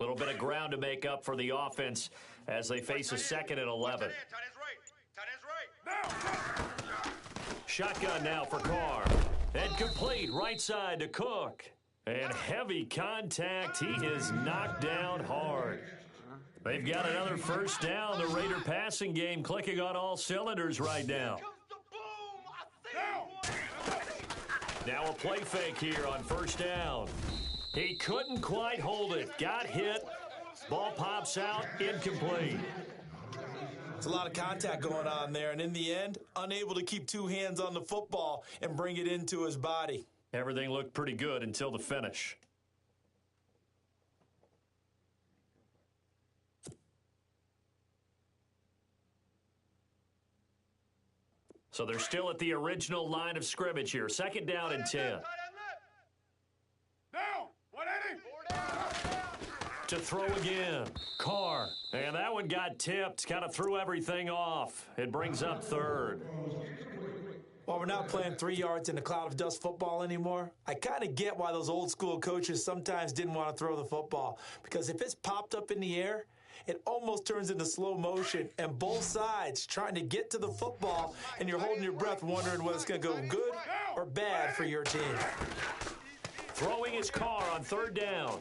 little bit of ground to make up for the offense as they face a 2nd and 11. Shotgun now for Carr. And complete right side to Cook. And heavy contact. He is knocked down hard. They've got another first down. The Raider passing game clicking on all cylinders right now. Now a play fake here on first down. He couldn't quite hold it. Got hit. Ball pops out. Incomplete. There's a lot of contact going on there, and in the end, unable to keep two hands on the football and bring it into his body. Everything looked pretty good until the finish. So they're still at the original line of scrimmage here. 2nd down and 10. To throw again. Carr. And that one got tipped. Kind of threw everything off. It brings up 3rd. While we're not playing 3 yards in a cloud of dust football anymore, I kind of get why those old school coaches sometimes didn't want to throw the football. Because if it's popped up in the air, it almost turns into slow motion, and both sides trying to get to the football, and you're holding your breath wondering whether it's going to go good or bad for your team. Throwing his Carr on 3rd down.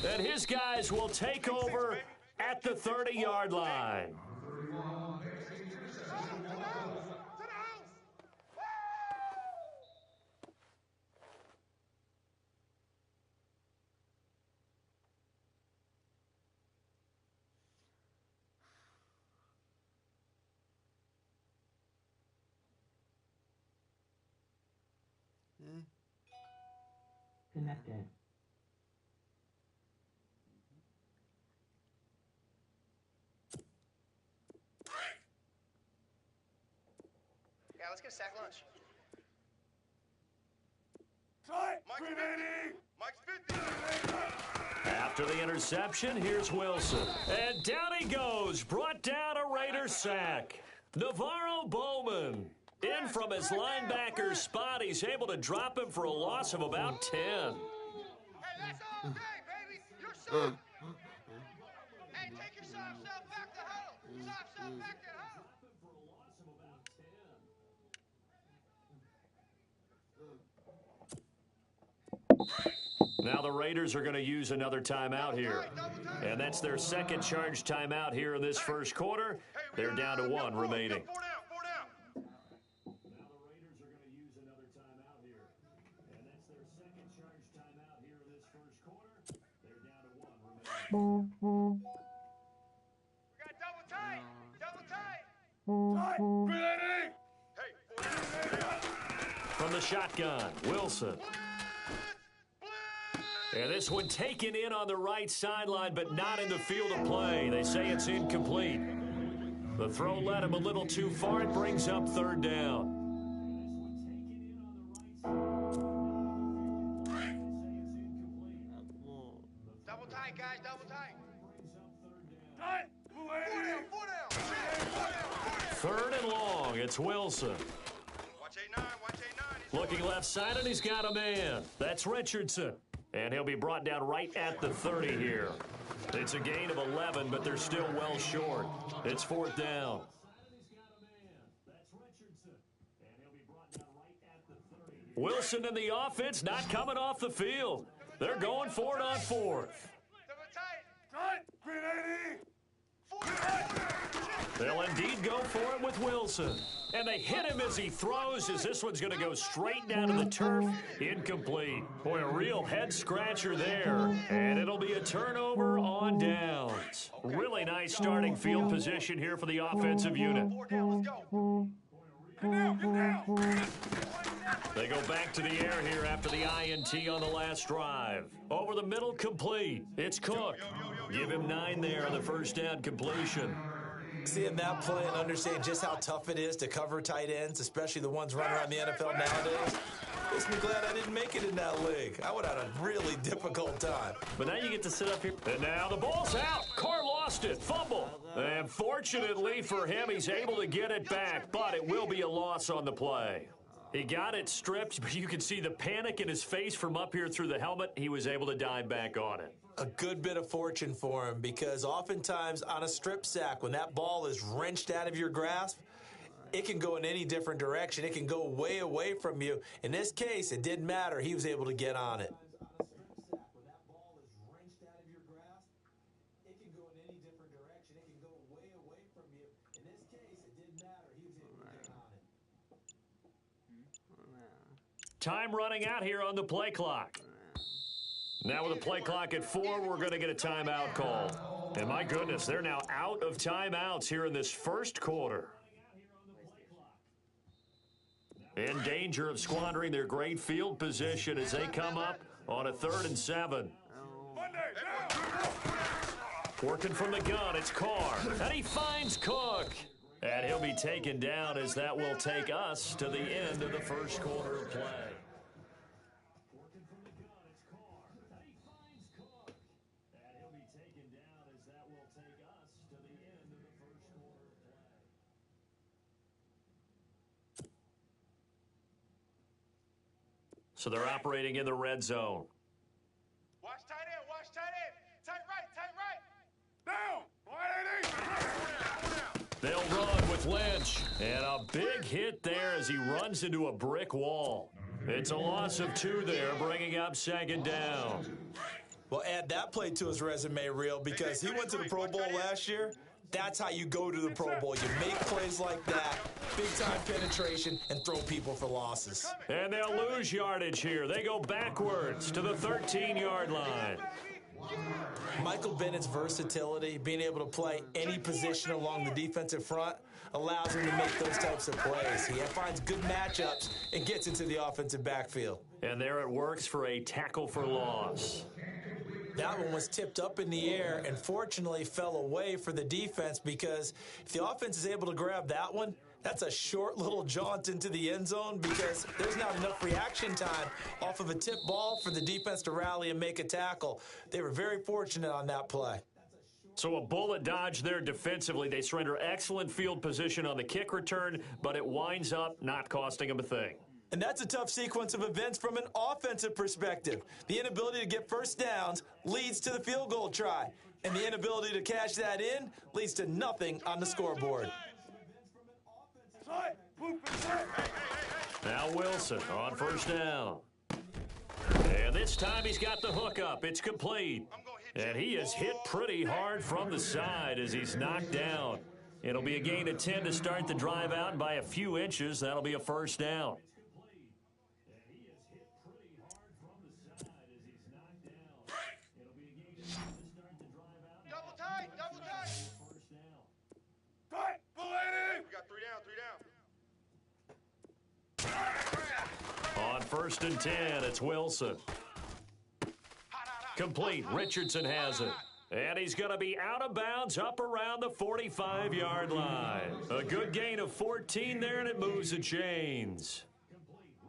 And his guys will take over at the 30-yard line. Connected. Yeah, let's get a sack lunch. After the interception, here's Wilson. And down he goes. Brought down a Raider sack. Navarro Bowman. In from his linebacker spot. He's able to drop him for a loss of about 10. Hey, that's all day, baby. You're soft. Hey, take your soft self back to huddle. Soft self back to huddle. Now the Raiders are going to use another timeout here. And that's their 2nd charged timeout here in this first quarter. They're down to 1 remaining. We got double tight. Double tight. From the shotgun, Wilson. And this one taken in on the right sideline, but not in the field of play. They say it's incomplete. The throw led him a little too far. It brings up 3rd down. Double tight, guys. Double tight. 3rd and long. It's Wilson. Watch 8-9. Watch 8-9. Looking left side, and he's got a man. That's Richardson. And he'll be brought down right at the 30 here. It's a gain of 11, but they're still well short. It's 4th down. Wilson and the offense not coming off the field. They're going for it on 4th. They'll indeed go for it with Wilson. And they hit him as he throws, as this one's going to go straight down to the turf. Incomplete. Boy, a real head-scratcher there. And it'll be a turnover on downs. Really nice starting field position here for the offensive unit. They go back to the air here after the INT on the last drive. Over the middle, complete. It's Cook. Give him 9 there on the first down completion. Seeing that play and understanding just how tough it is to cover tight ends, especially the ones running around the NFL nowadays, makes me glad I didn't make it in that league. I would have had a really difficult time. But now you get to sit up here. And now the ball's out. Carr lost it. Fumble. And fortunately for him, he's able to get it back, but it will be a loss on the play. He got it stripped, but you can see the panic in his face from up here through the helmet. He was able to dive back on it. A good bit of fortune for him, because oftentimes on a strip sack, when that ball is wrenched out of your grasp, it can go in any different direction. It can go way away from you. In this case, it didn't matter. He was able to get on it. Time running out here on the play clock. Now with the play clock at 4, we're going to get a timeout called. And my goodness, they're now out of timeouts here in this first quarter. In danger of squandering their great field position as they come up on a 3rd and 7. Working from the gun, it's Carr. And he finds Cook. And he'll be taken down as that will take us to the end of the first quarter of play. So they're operating in the red zone. Watch tight end, watch tight end. Tight right. Down. They'll run with Lynch. And a big hit there as he runs into a brick wall. It's a loss of 2 there, bringing up 2nd down. Well, add that play to his resume reel, because he went to the Pro Bowl last year. That's how you go to the Pro Bowl. You make plays like that, big-time penetration, and throw people for losses. And they'll lose yardage here. They go backwards to the 13-yard line. Michael Bennett's versatility, being able to play any position along the defensive front, allows him to make those types of plays. He finds good matchups and gets into the offensive backfield. And there it works for a tackle for loss. That one was tipped up in the air and fortunately fell away for the defense, because if the offense is able to grab that one, that's a short little jaunt into the end zone, because there's not enough reaction time off of a tip ball for the defense to rally and make a tackle. They were very fortunate on that play. So a bullet dodge there defensively. They surrender excellent field position on the kick return, but it winds up not costing them a thing. And that's a tough sequence of events from an offensive perspective. The inability to get first downs leads to the field goal try, and the inability to cash that in leads to nothing on the scoreboard. Now Wilson on 1st down. And this time he's got the hook up. It's complete. And he is hit pretty hard from the side as he's knocked down. It'll be a gain of 10 to start the drive out, and by a few inches, that'll be a 1st down. On 1st and 10, it's Wilson. Complete. Richardson has it. And he's going to be out of bounds up around the 45-yard line. A good gain of 14 there, and it moves the chains.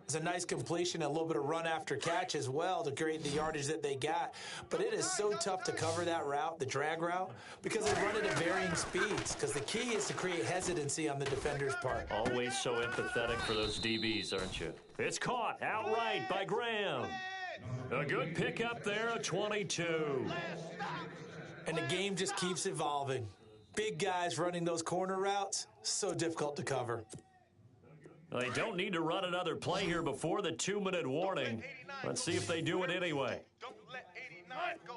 It's a nice completion, a little bit of run after catch as well to create the yardage that they got. But it is so tough to cover that route, the drag route, because they run it at varying speeds. Because the key is to create hesitancy on the defender's part. Always so empathetic for those DBs, aren't you? It's caught outright by Graham. A good pickup there, a 22. And the game just keeps evolving. Big guys running those corner routes, so difficult to cover. They don't need to run another play here before the 2-minute warning. Let's see if they do it anyway. Don't let 89 go.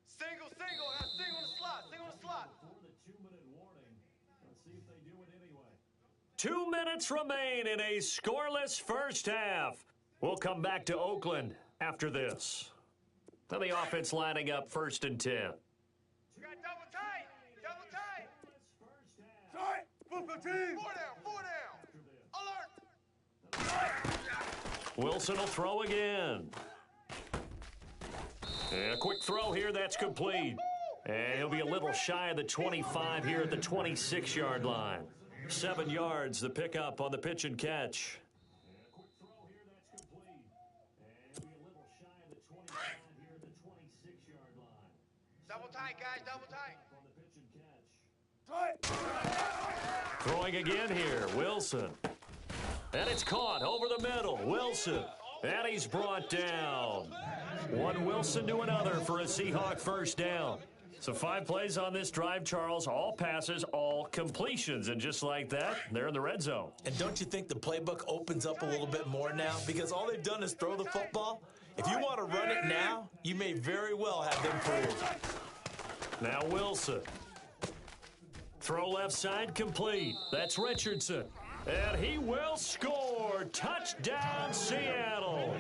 Single, now single on the slot. 2 minutes remain in a scoreless first half. We'll come back to Oakland after this. Now the offense lining up 1st and 10. You got double tight. Tight. Football team. Four down. Alert. Wilson will throw again. And a quick throw here, that's complete. And he'll be a little shy of the 25 here at the 26-yard line. 7 yards, the pickup on the pitch and catch. Double tight, guys. Double tight. Throwing again here, Wilson. And it's caught over the middle, Wilson. And he's brought down. One Wilson to another for a Seahawk first down. So 5 plays on this drive, Charles. All passes, all completions. And just like that, they're in the red zone. And don't you think the playbook opens up a little bit more now? Because all they've done is throw the football. If you want to run it now, you may very well have them fooled. Now Wilson. Throw left side complete. That's Richardson. And he will score. Touchdown, Seattle.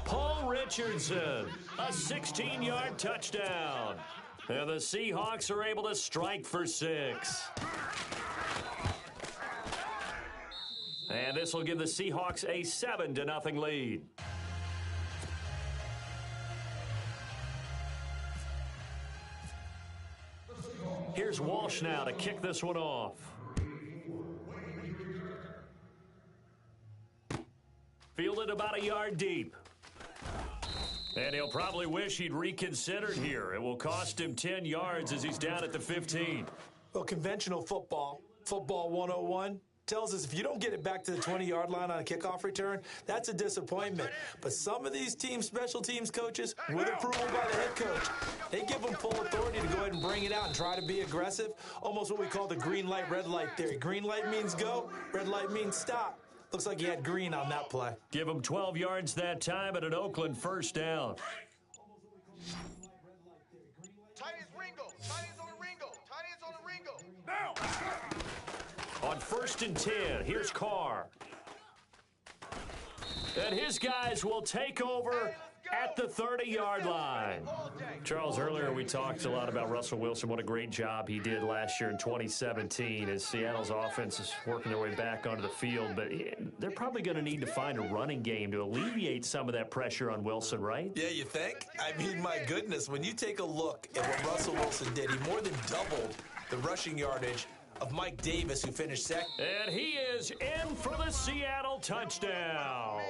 Paul Richardson, a 16-yard touchdown. And the Seahawks are able to strike for 6. And this will give the Seahawks a 7-0 lead. Here's Walsh now to kick this one off. Fielded about a yard deep. And he'll probably wish he'd reconsidered here. It will cost him 10 yards as he's down at the 15. Well, conventional football 101, tells us if you don't get it back to the 20-yard line on a kickoff return, that's a disappointment. But some of these team special teams coaches, with approval by the head coach, they give them full authority to go ahead and bring it out and try to be aggressive, almost what we call the green light, red light theory. Green light means go, red light means stop. Looks like he had green on that play. Give him 12 yards that time at an Oakland first down. Tight ends Ringo. Tight ends on the Ringo. Tight ends on the Ringo. On 1st and 10, here's Carr. And his guys will take over at the 30-yard line. Charles, earlier we talked a lot about Russell Wilson, what a great job he did last year in 2017 as Seattle's offense is working their way back onto the field. But they're probably going to need to find a running game to alleviate some of that pressure on Wilson, right? Yeah, you think? I mean, my goodness, when you take a look at what Russell Wilson did, he more than doubled the rushing yardage of Mike Davis, who finished second. And he is in for the Seattle touchdown.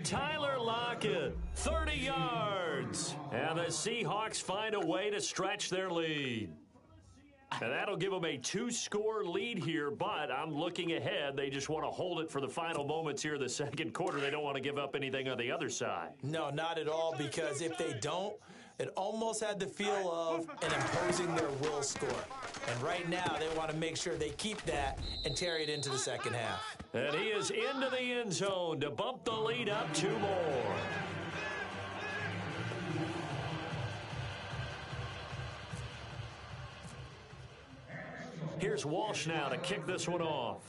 Tyler Lockett, 30 yards. And the Seahawks find a way to stretch their lead. And that'll give them a 2-score lead here, but I'm looking ahead. They just want to hold it for the final moments here in the second quarter. They don't want to give up anything on the other side. No, not at all, because if they don't, it almost had the feel of an imposing their will score. And right now, they want to make sure they keep that and carry it into the second half. And he is into the end zone to bump the lead up 2 more. Here's Walsh now to kick this one off.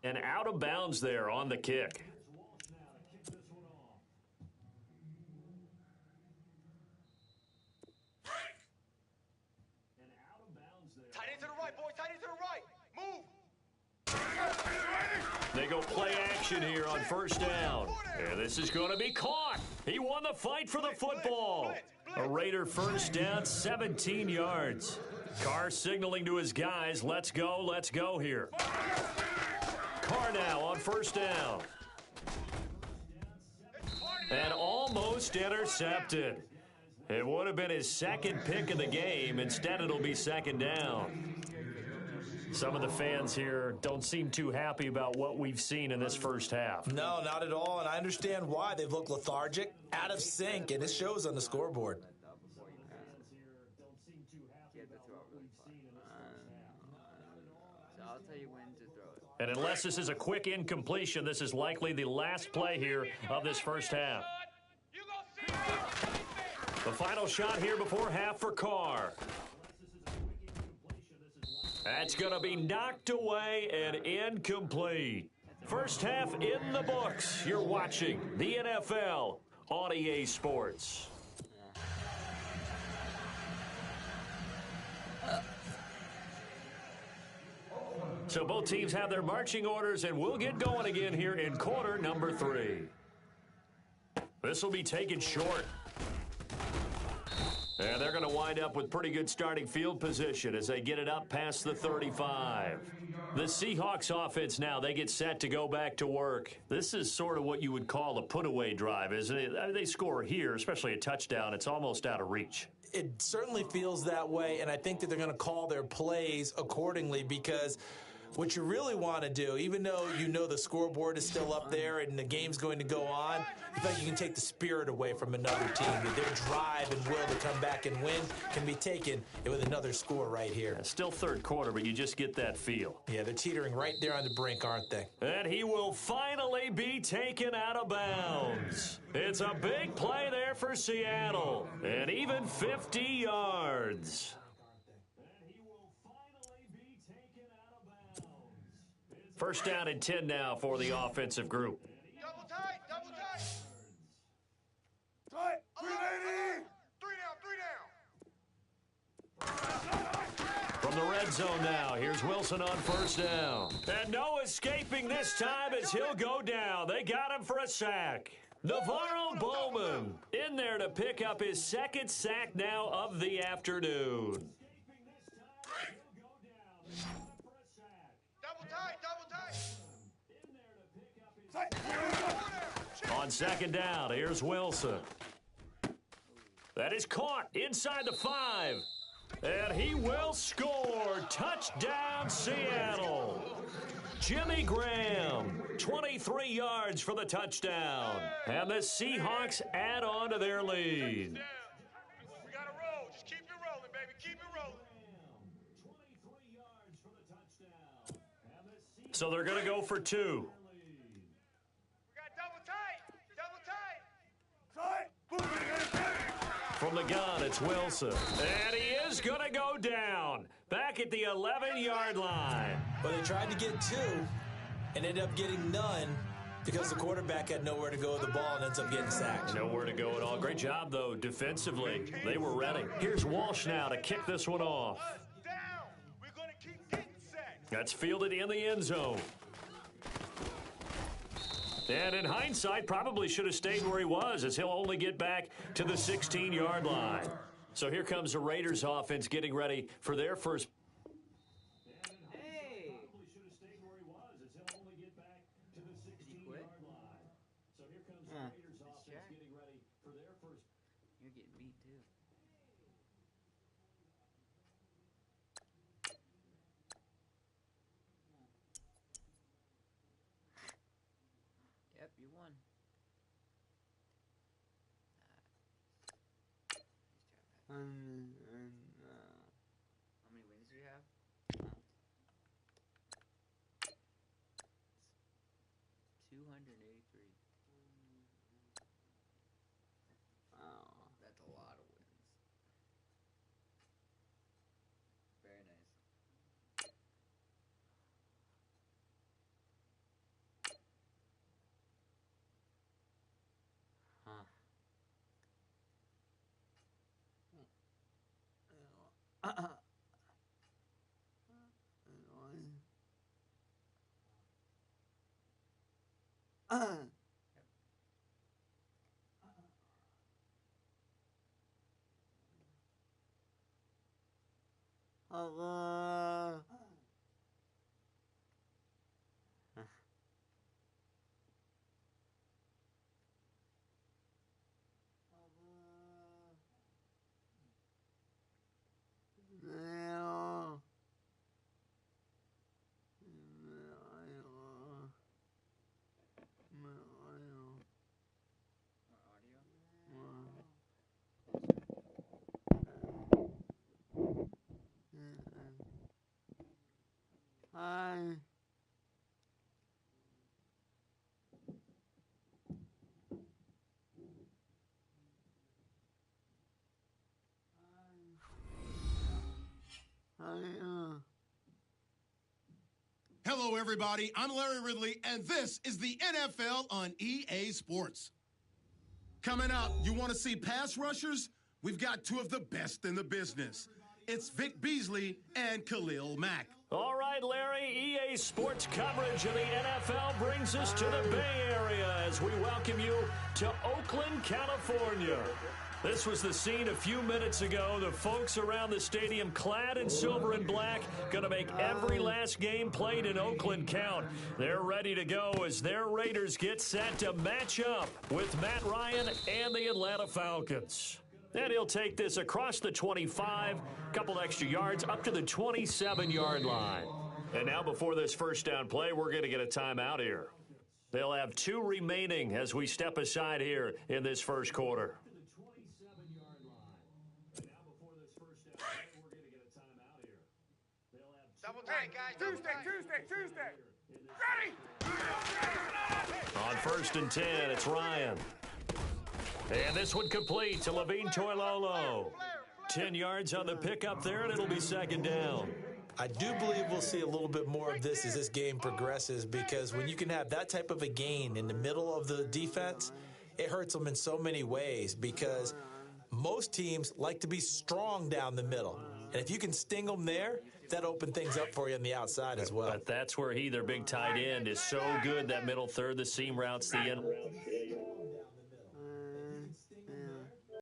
And out of bounds there on the kick. Tight end to the right, boy. Tight end to the right. Move. They go play action here on first down. And this is going to be caught. He won the fight for the football. A Raider first down, 17 yards. Carr signaling to his guys, let's go here. Carr now on first down. And almost intercepted. It would have been his second pick of the game. Instead, it'll be second down. Some of the fans here don't seem too happy about what we've seen in this first half. No, not at all, and I understand why. They've looked lethargic, out of sync, and it shows on the scoreboard. I'll tell you when to throw it. And unless this is a quick incompletion, this is likely the last play here of this first half. The final shot here before half for Carr. That's going to be knocked away and incomplete. First half in the books. You're watching the NFL on EA Sports. So both teams have their marching orders, and we'll get going again here in quarter number 3. This will be taken short. And they're going to wind up with pretty good starting field position as they get it up past the 35. The Seahawks offense now, they get set to go back to work. This is sort of what you would call a put-away drive, isn't it? I mean, they score here, especially a touchdown. It's almost out of reach. It certainly feels that way, and I think that they're going to call their plays accordingly because what you really want to do, even though you know the scoreboard is still up there and the game's going to go on, you feel like you can take the spirit away from another team. That their drive and will to come back and win can be taken with another score right here. Still third quarter, but you just get that feel. Yeah, they're teetering right there on the brink, aren't they? And he will finally be taken out of bounds. It's a big play there for Seattle, and even 50 yards. First down and 10 now for the offensive group. Double tight, double tight. Tight, 380. Three down. From the red zone now, here's Wilson on first down. And no escaping this time as he'll go down. They got him for a sack. Navarro Bowman in there to pick up his second sack now of the afternoon. Double tight, double tight. On second down, here's Wilson. That is caught inside the 5. And he will score. Touchdown, Seattle. Jimmy Graham, 23 yards for the touchdown. And the Seahawks add on to their lead. We got to roll. Just keep it rolling, baby. Keep it rolling. So they're going to go for 2. We got double tight. Double tight. From the gun, it's Wilson. And he is going to go down. Back at the 11-yard line. Well, they tried to get 2 and ended up getting none because the quarterback had nowhere to go with the ball and ends up getting sacked. Nowhere to go at all. Great job, though, defensively. They were ready. Here's Walsh now to kick this one off. Down. We're going to keep getting sacked. That's fielded in the end zone. And in hindsight, probably should have stayed where he was as he'll only get back to the 16-yard line. So here comes the Raiders offense getting ready for their first. Hey. You're getting beat too. Yep, you won. How many wins do you have? 283. Oh, that's a lot of wins. Very nice. Huh. Hi. Hello, everybody. I'm Larry Ridley, and this is the NFL on EA Sports. Coming up, you want to see pass rushers? We've got 2 of the best in the business. It's Vic Beasley and Khalil Mack. All right, Larry, EA Sports coverage of the NFL brings us to the Bay Area as we welcome you to Oakland, California. This was the scene a few minutes ago. The folks around the stadium clad in silver and black going to make every last game played in Oakland count. They're ready to go as their Raiders get set to match up with Matt Ryan and the Atlanta Falcons. And he'll take this across the 25, couple extra yards up to the 27-yard line. And now before this first down play, we're going to get a timeout here. They'll have 2 remaining as we step aside here in this first quarter. Double time, guys. Tuesday. Ready? On 1st and 10, it's Ryan. And this one complete to Levine Toilolo. 10 yards on the pickup there, and it'll be 2nd down. I do believe we'll see a little bit more of this as this game progresses, because when you can have that type of a gain in the middle of the defense, it hurts them in so many ways, because most teams like to be strong down the middle. And if you can sting them there, that opened things up for you on the outside as well. But that's where their big tight end, is so good, that middle third, the seam routes, the end.